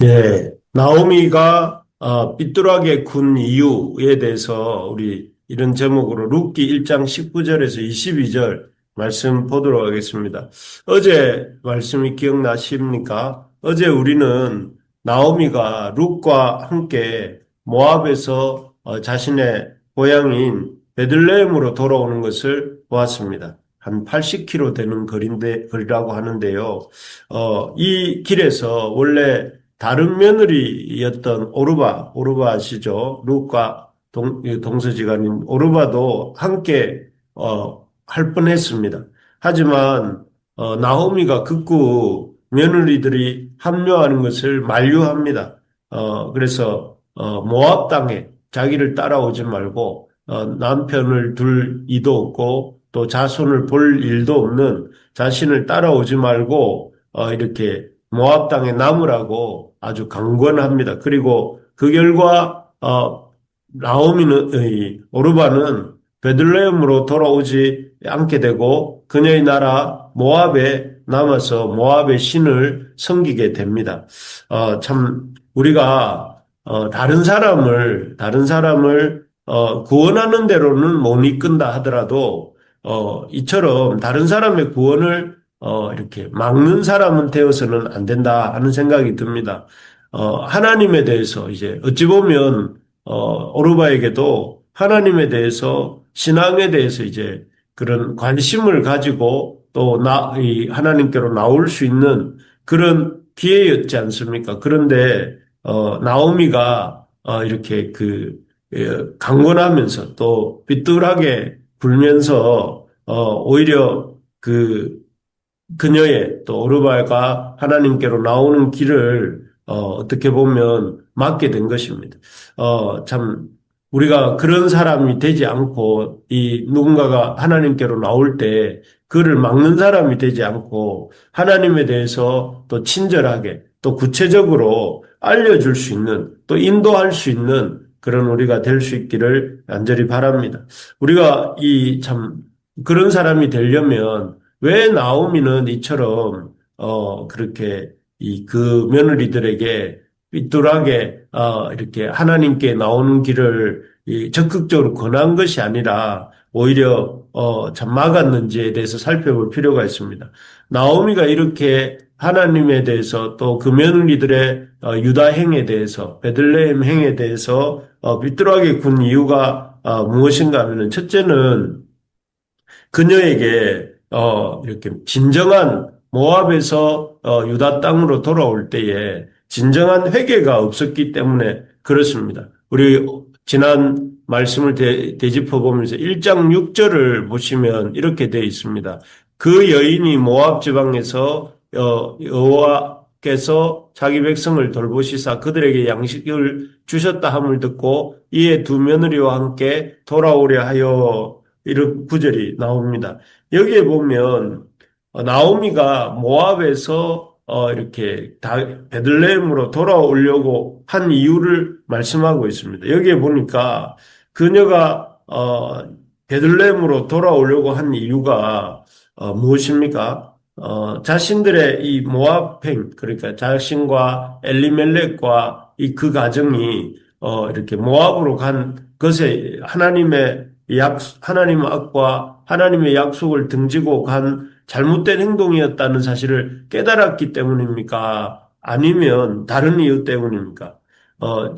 네, 나오미가 삐뚤하게 군 이유에 대해서 우리 이런 제목으로 룻기 1장 19절에서 22절 말씀 보도록 하겠습니다. 어제 말씀이 기억나십니까? 어제 우리는 나오미가 룻과 함께 모압에서 자신의 고향인 베들레헴으로 돌아오는 것을 보았습니다. 한 80km 되는 거리라고 하는데요. 이 길에서 원래 다른 며느리였던 오르바 아시죠? 룻과 동서지간인 오르바도 함께 할 뻔했습니다. 하지만 나오미가 극구 며느리들이 합류하는 것을 만류합니다. 그래서 모압 땅에 자기를 따라오지 말고 남편을 둘 이도 없고 또 자손을 볼 일도 없는 자신을 따라오지 말고 이렇게 모압 땅에 남으라고 아주 강권합니다. 그리고 그 결과 나오미는 오르바는 베들레헴으로 돌아오지 않게 되고 그녀의 나라 모압에 남아서 모압의 신을 섬기게 됩니다. 참 우리가 다른 사람을 구원하는 대로는 못 이끈다 하더라도 이처럼 다른 사람의 구원을 이렇게 막는 사람은 되어서는 안 된다 하는 생각이 듭니다. 하나님에 대해서 이제 어찌 보면 오르바에게도 하나님에 대해서 신앙에 대해서 이제 그런 관심을 가지고 또 이 하나님께로 나올 수 있는 그런 기회였지 않습니까? 그런데 나오미가 이렇게 강권하면서 또 삐뚤하게 굴면서 오히려 그녀의 또 오르바가 하나님께로 나오는 길을 어떻게 보면 막게 된 것입니다. 참 우리가 그런 사람이 되지 않고 이 누군가가 하나님께로 나올 때 그를 막는 사람이 되지 않고 하나님에 대해서 또 친절하게 또 구체적으로 알려줄 수 있는 또 인도할 수 있는 그런 우리가 될 수 있기를 간절히 바랍니다. 우리가 이 참 그런 사람이 되려면 왜 나오미는 이처럼 그렇게 그 며느리들에게 삐뚤하게 이렇게 하나님께 나오는 길을 적극적으로 권한 것이 아니라 오히려 참 막았는지에 대해서 살펴볼 필요가 있습니다. 나오미가 이렇게 하나님에 대해서 또 그 며느리들의 유다 행에 대해서 베들레헴 행에 대해서 삐뚤하게 군 이유가 무엇인가 하면은 첫째는 그녀에게 이렇게 진정한 모압에서 유다 땅으로 돌아올 때에 진정한 회개가 없었기 때문에 그렇습니다. 우리 지난 말씀을 되짚어 보면서 1장 6절을 보시면 이렇게 되어 있습니다. 그 여인이 모압 지방에서 여호와께서 자기 백성을 돌보시사 그들에게 양식을 주셨다 함을 듣고 이에 두 며느리와 함께 돌아오려 하여 이런 구절이 나옵니다. 여기에 보면 나오미가 모압에서 이렇게 베들레헴으로 돌아오려고 한 이유를 말씀하고 있습니다. 여기에 보니까 그녀가 베들레헴으로 돌아오려고 한 이유가 무엇입니까? 자신들의 이 모압행, 그러니까 자신과 엘리멜렉과 그 가정이 이렇게 모압으로 간 것에 하나님의 악과 하나님의 약속을 등지고 간 잘못된 행동이었다는 사실을 깨달았기 때문입니까? 아니면 다른 이유 때문입니까?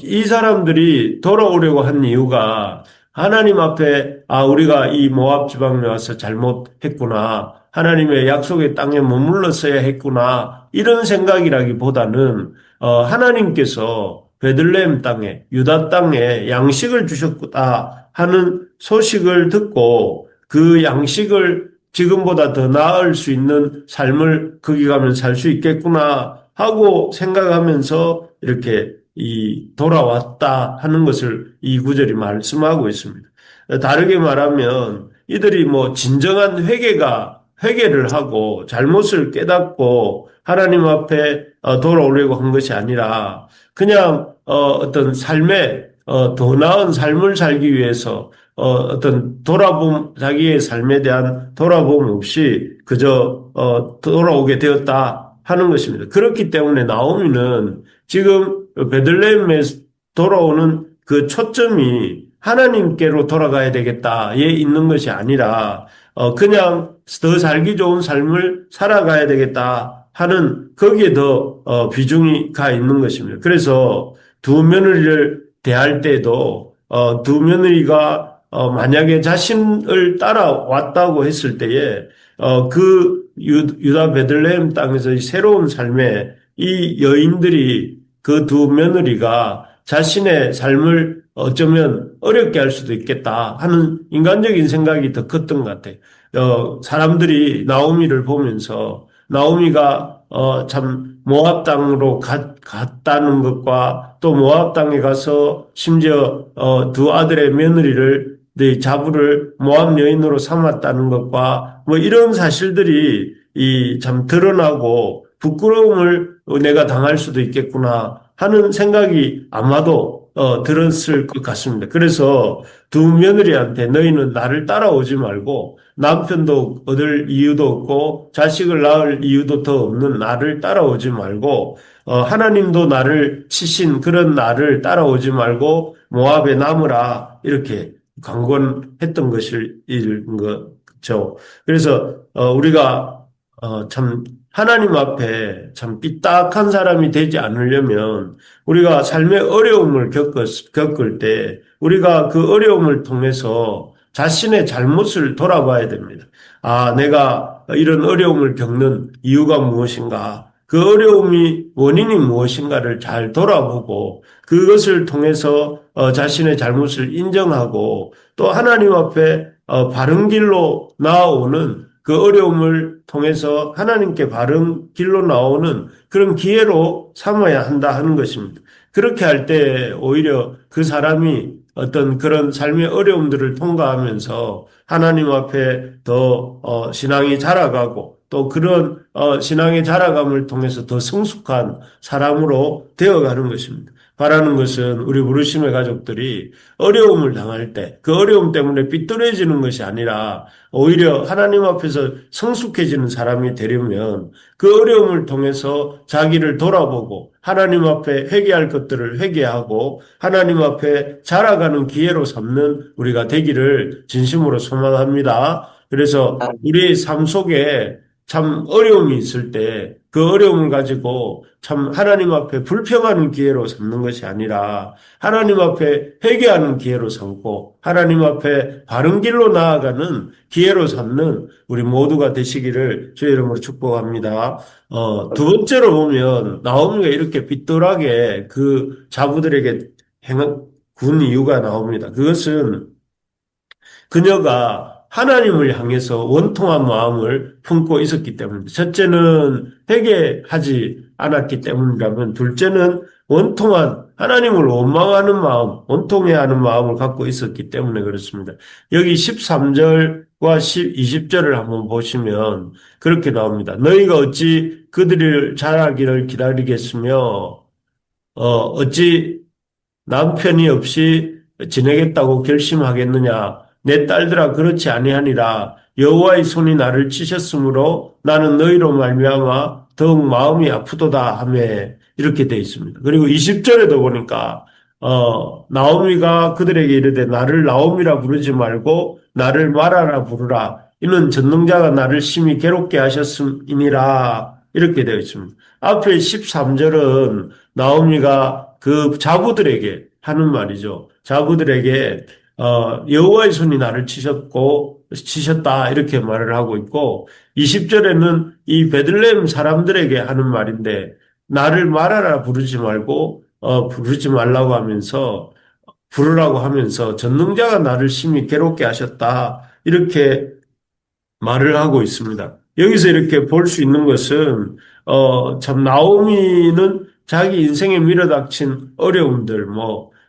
이 사람들이 돌아오려고 한 이유가 하나님 앞에 우리가 이 모압 지방에 와서 잘못했구나. 하나님의 약속의 땅에 머물렀어야 했구나. 이런 생각이라기보다는 하나님께서 베들레헴 땅에 유다 땅에 양식을 주셨구나 하는 소식을 듣고 그 양식을 지금보다 더 나을 수 있는 삶을 거기 가면 살 수 있겠구나 하고 생각하면서 이렇게 돌아왔다 하는 것을 이 구절이 말씀하고 있습니다. 다르게 말하면 이들이 진정한 회개를 하고 잘못을 깨닫고 하나님 앞에 돌아오려고 한 것이 아니라 그냥 어떤 더 나은 삶을 살기 위해서 자기의 삶에 대한 돌아봄 없이 그저 돌아오게 되었다 하는 것입니다. 그렇기 때문에 나오미는 지금 베들레헴에 돌아오는 그 초점이 하나님께로 돌아가야 되겠다에 있는 것이 아니라 그냥 더 살기 좋은 삶을 살아가야 되겠다 하는 거기에 더 비중이 가 있는 것입니다. 그래서 두 며느리를 대할 때도 두 며느리가 만약에 자신을 따라왔다고 했을 때에 그 유다 베들레헴 땅에서의 새로운 삶에 이 여인들이 그 두 며느리가 자신의 삶을 어쩌면 어렵게 할 수도 있겠다 하는 인간적인 생각이 더 컸던 것 같아요. 사람들이 나오미를 보면서 나오미가 참 모압 땅으로 갔다는 것과 또 모압 땅에 가서 심지어 두 아들의 며느리를 네, 자부를 모압 여인으로 삼았다는 것과 뭐 이런 사실들이 이 참 드러나고 부끄러움을 내가 당할 수도 있겠구나 하는 생각이 아마도 들었을 것 같습니다. 그래서 두 며느리한테 너희는 나를 따라오지 말고 남편도 얻을 이유도 없고 자식을 낳을 이유도 더 없는 나를 따라오지 말고 하나님도 나를 치신 그런 나를 따라오지 말고 모압에 남으라 이렇게 강권했던 것일 거죠. 그래서 우리가 참 하나님 앞에 참 삐딱한 사람이 되지 않으려면 우리가 삶의 어려움을 겪을 때 우리가 그 어려움을 통해서 자신의 잘못을 돌아봐야 됩니다. 아, 내가 이런 어려움을 겪는 이유가 무엇인가? 그 어려움이 원인이 무엇인가를 잘 돌아보고 그것을 통해서 자신의 잘못을 인정하고 또 하나님 앞에 바른 길로 나아오는 그 어려움을 통해서 하나님께 바른 길로 나오는 그런 기회로 삼아야 한다 하는 것입니다. 그렇게 할 때 오히려 그 사람이 어떤 그런 삶의 어려움들을 통과하면서 하나님 앞에 더 신앙이 자라가고 또 그런 신앙의 자라감을 통해서 더 성숙한 사람으로 되어가는 것입니다. 바라는 것은 우리 부르심의 가족들이 어려움을 당할 때 그 어려움 때문에 삐뚤어지는 것이 아니라 오히려 하나님 앞에서 성숙해지는 사람이 되려면 그 어려움을 통해서 자기를 돌아보고 하나님 앞에 회개할 것들을 회개하고 하나님 앞에 자라가는 기회로 삼는 우리가 되기를 진심으로 소망합니다. 그래서 우리의 삶 속에 참 어려움이 있을 때 그 어려움을 가지고 참 하나님 앞에 불평하는 기회로 삼는 것이 아니라 하나님 앞에 회개하는 기회로 삼고 하나님 앞에 바른 길로 나아가는 기회로 삼는 우리 모두가 되시기를 주의 이름으로 축복합니다. 두 번째로 보면 나오미가 이렇게 삐뚤하게 그 자부들에게 군 이유가 나옵니다. 그것은 그녀가 하나님을 향해서 원통한 마음을 품고 있었기 때문입니다. 첫째는 회개하지 않았기 때문이라면 둘째는 원통한 하나님을 원망하는 마음, 원통해야 하는 마음을 갖고 있었기 때문에 그렇습니다. 여기 13절과 20절을 한번 보시면 그렇게 나옵니다. 너희가 어찌 그들을 자라기를 기다리겠으며 어찌 남편이 없이 지내겠다고 결심하겠느냐? 내 딸들아 그렇지 아니하니라. 여호와의 손이 나를 치셨으므로 나는 너희로 말미암아 더욱 마음이 아프도다 하며 이렇게 돼 있습니다. 그리고 20절에도 보니까 나오미가 그들에게 이르되 나를 나오미라 부르지 말고 나를 마라라 부르라. 이는 전능자가 나를 심히 괴롭게 하셨음이니라. 이렇게 되어 있습니다. 앞에 13절은 나오미가 그 자부들에게 하는 말이죠. 자부들에게 여호와의 손이 나를 치셨다 이렇게 말을 하고 있고 20절에는 이 베들레헴 사람들에게 하는 말인데 나를 말하라 부르지 말고 부르지 말라고 하면서 부르라고 하면서 전능자가 나를 심히 괴롭게 하셨다 이렇게 말을 하고 있습니다. 여기서 이렇게 볼 수 있는 것은 참 나오미는 자기 인생에 밀어닥친 어려움들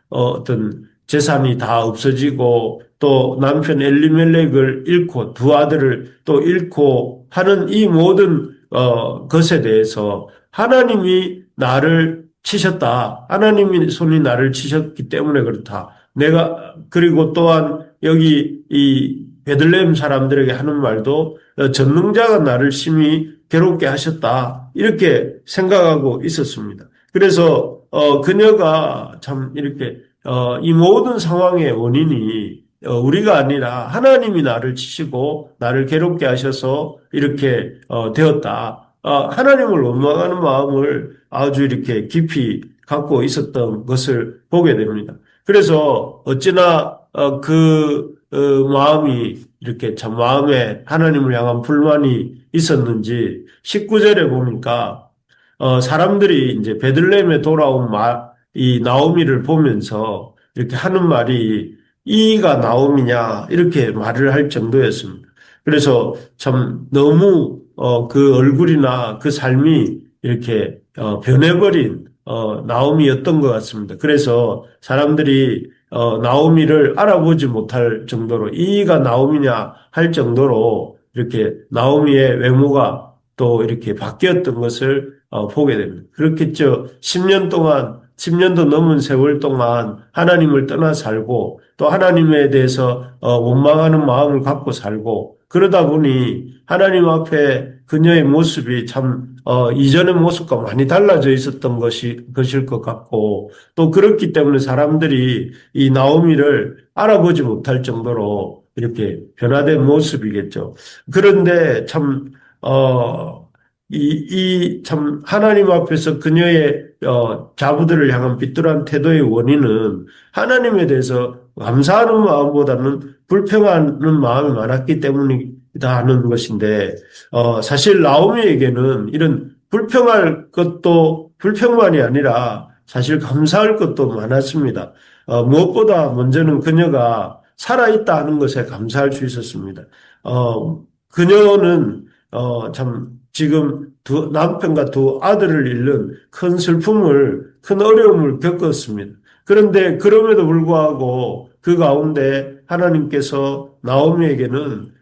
어떤 재산이 다 없어지고 또 남편 엘리멜렉을 잃고 두 아들을 또 잃고 하는 이 모든 것에 대해서 하나님이 나를 치셨다. 하나님이 손이 나를 치셨기 때문에 그렇다. 내가 그리고 또한 여기 이 베들레헴 사람들에게 하는 말도 전능자가 나를 심히 괴롭게 하셨다. 이렇게 생각하고 있었습니다. 그래서 그녀가 참 이렇게 이 모든 상황의 원인이 우리가 아니라 하나님이 나를 치시고 나를 괴롭게 하셔서 이렇게 되었다. 하나님을 원망하는 마음을 아주 이렇게 깊이 갖고 있었던 것을 보게 됩니다. 그래서 어찌나 마음이 이렇게 참 마음에 하나님을 향한 불만이 있었는지 19절에 보니까 사람들이 이제 베들레헴에 돌아온 이 나오미를 보면서 이렇게 하는 말이 이가 나오미냐 이렇게 말을 할 정도였습니다. 그래서 참 너무 그 얼굴이나 그 삶이 이렇게 변해버린 나오미였던 것 같습니다. 그래서 사람들이 나오미를 알아보지 못할 정도로 이가 나오미냐 할 정도로 이렇게 나오미의 외모가 또 이렇게 바뀌었던 것을 보게 됩니다. 그렇겠죠. 10년 동안, 10년도 넘은 세월 동안 하나님을 떠나 살고 또 하나님에 대해서 원망하는 마음을 갖고 살고 그러다 보니 하나님 앞에 그녀의 모습이 참 이전의 모습과 많이 달라져 있었던 것일 것 같고 또 그렇기 때문에 사람들이 이 나오미를 알아보지 못할 정도로 이렇게 변화된 모습이겠죠. 그런데 참 참 하나님 앞에서 그녀의 자부들을 향한 비뚤한 태도의 원인은 하나님에 대해서 감사하는 마음보다는 불평하는 마음이 많았기 때문이다 하는 것인데 사실 나오미에게는 이런 불평할 것도 불평만이 아니라 사실 감사할 것도 많았습니다. 무엇보다 먼저는 그녀가 살아있다 하는 것에 감사할 수 있었습니다. 그녀는 참 지금 남편과 두 아들을 잃는 큰 슬픔을, 큰 어려움을 겪었습니다. 그런데 그럼에도 불구하고 그 가운데 하나님께서 나오미에게는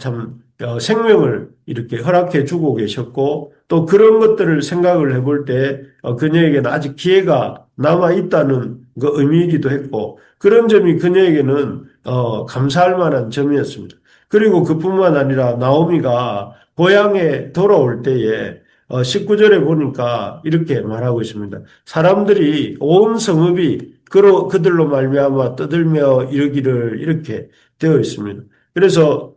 참 생명을 이렇게 허락해 주고 계셨고 또 그런 것들을 생각을 해볼 때 그녀에게는 아직 기회가 남아 있다는 그 의미이기도 했고 그런 점이 그녀에게는 감사할 만한 점이었습니다. 그리고 그뿐만 아니라 나오미가 고향에 돌아올 때에 19절에 보니까 이렇게 말하고 있습니다. 사람들이 온 성읍이 그들로 말미암아 떠들며 이르기를 이렇게 되어 있습니다. 그래서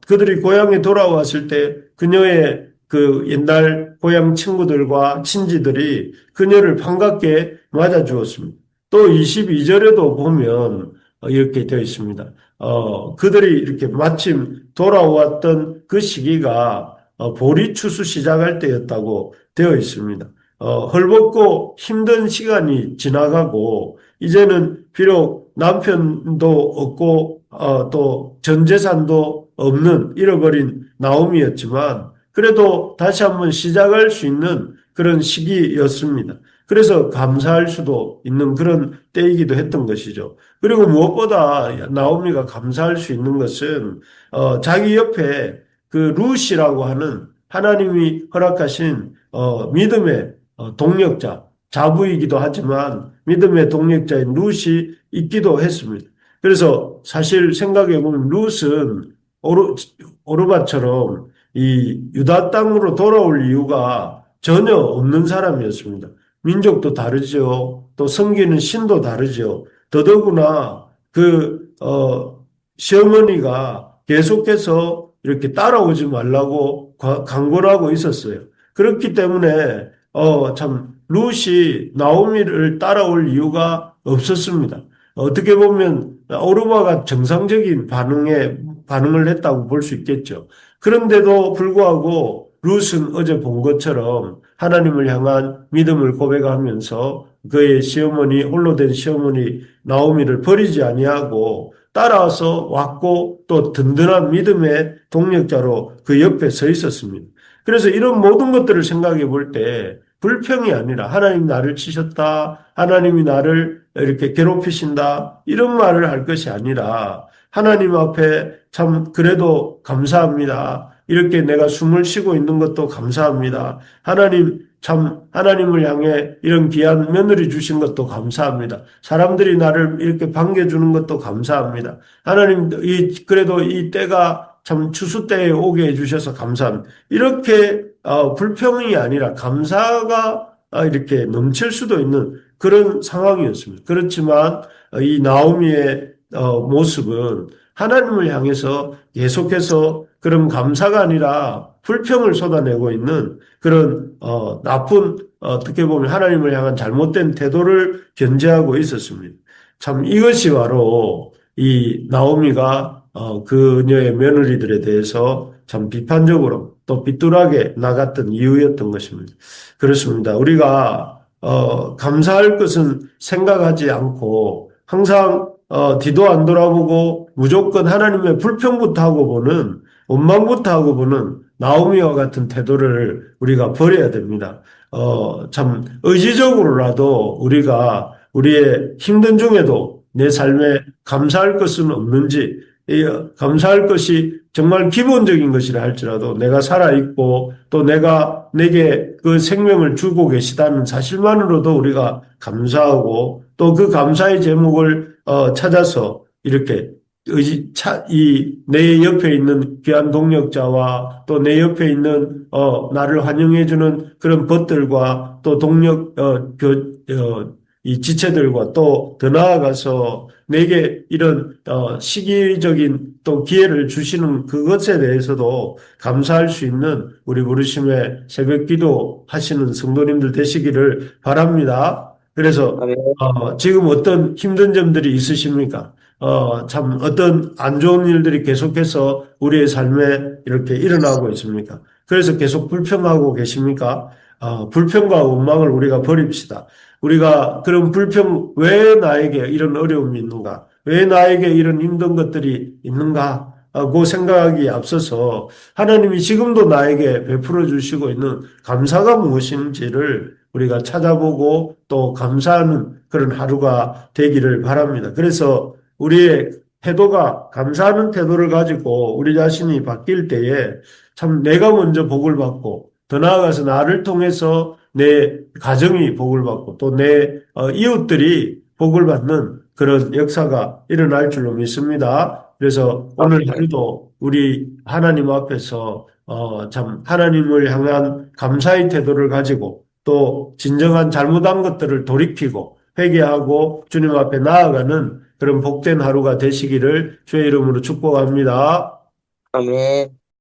그들이 고향에 돌아왔을 때 그녀의 그 옛날 고향 친구들과 친지들이 그녀를 반갑게 맞아 주었습니다. 또 22절에도 보면 이렇게 되어 있습니다. 그들이 이렇게 마침 돌아왔던 그 시기가 보리 추수 시작할 때였다고 되어 있습니다. 헐벗고 힘든 시간이 지나가고 이제는 비록 남편도 없고 또 전 재산도 없는 잃어버린 나오미였지만 그래도 다시 한번 시작할 수 있는 그런 시기였습니다. 그래서 감사할 수도 있는 그런 때이기도 했던 것이죠. 그리고 무엇보다 나오미가 감사할 수 있는 것은 자기 옆에 그 룻이라고 하는 하나님이 허락하신 믿음의 동력자, 자부이기도 하지만 믿음의 동력자인 룻이 있기도 했습니다. 그래서 사실 생각해 보면 룻은 오르바처럼 이 유다 땅으로 돌아올 이유가 전혀 없는 사람이었습니다. 민족도 다르죠. 또 섬기는 신도 다르죠. 더더구나 시어머니가 계속해서 이렇게 따라오지 말라고 강권을 하고 있었어요. 그렇기 때문에 참 룻이 나오미를 따라올 이유가 없었습니다. 어떻게 보면 오르바가 정상적인 반응을 했다고 볼 수 있겠죠. 그런데도 불구하고 룻은 어제 본 것처럼 하나님을 향한 믿음을 고백하면서 그의 시어머니, 홀로 된 시어머니 나오미를 버리지 아니하고 따라와서 왔고 또 든든한 믿음의 동력자로 그 옆에 서 있었습니다. 그래서 이런 모든 것들을 생각해 볼 때 불평이 아니라 하나님 나를 치셨다, 하나님이 나를 이렇게 괴롭히신다 이런 말을 할 것이 아니라 하나님 앞에 참 그래도 감사합니다. 이렇게 내가 숨을 쉬고 있는 것도 감사합니다. 하나님 참 하나님을 향해 이런 귀한 며느리 주신 것도 감사합니다. 사람들이 나를 이렇게 반겨주는 것도 감사합니다. 하나님 그래도 이 때가 참 추수 때에 오게 해주셔서 감사합니다. 이렇게 불평이 아니라 감사가 이렇게 넘칠 수도 있는 그런 상황이었습니다. 그렇지만 이 나오미의 모습은 하나님을 향해서 계속해서 그런 감사가 아니라 불평을 쏟아내고 있는 그런 나쁜 어떻게 보면 하나님을 향한 잘못된 태도를 견지하고 있었습니다. 참 이것이 바로 이 나오미가 그녀의 며느리들에 대해서 참 비판적으로 또 비뚤하게 나갔던 이유였던 것입니다. 그렇습니다. 우리가 감사할 것은 생각하지 않고 항상 뒤도 안 돌아보고 무조건 하나님의 불평부터 하고 보는 원망부터 하고 보는 나오미와 같은 태도를 우리가 버려야 됩니다. 참 의지적으로라도 우리가 우리의 힘든 중에도 내 삶에 감사할 것은 없는지, 감사할 것이 정말 기본적인 것이라 할지라도 내가 살아있고 또 내가 내게 그 생명을 주고 계시다는 사실만으로도 우리가 감사하고 또 그 감사의 제목을 찾아서 이렇게 내 옆에 있는 귀한 동력자와 또 내 옆에 있는 나를 환영해주는 그런 것들과 또 이 지체들과 또 더 나아가서 내게 이런 시기적인 또 기회를 주시는 그것에 대해서도 감사할 수 있는 우리 부르심의 새벽 기도 하시는 성도님들 되시기를 바랍니다. 그래서 아멘. 지금 어떤 힘든 점들이 있으십니까? 참 어떤 안 좋은 일들이 계속해서 우리의 삶에 이렇게 일어나고 있습니까? 그래서 계속 불평하고 계십니까? 불평과 원망을 우리가 버립시다. 우리가 그런 불평, 왜 나에게 이런 어려움이 있는가? 왜 나에게 이런 힘든 것들이 있는가? 그 생각이 앞서서 하나님이 지금도 나에게 베풀어 주시고 있는 감사가 무엇인지를 우리가 찾아보고 또 감사하는 그런 하루가 되기를 바랍니다. 그래서 우리의 태도가 감사하는 태도를 가지고 우리 자신이 바뀔 때에 참 내가 먼저 복을 받고 더 나아가서 나를 통해서 내 가정이 복을 받고 또 내 이웃들이 복을 받는 그런 역사가 일어날 줄로 믿습니다. 그래서 오늘 아멘. 하루도 우리 하나님 앞에서 참 하나님을 향한 감사의 태도를 가지고 또 진정한 잘못한 것들을 돌이키고 회개하고 주님 앞에 나아가는 그런 복된 하루가 되시기를 주의 이름으로 축복합니다. 아멘.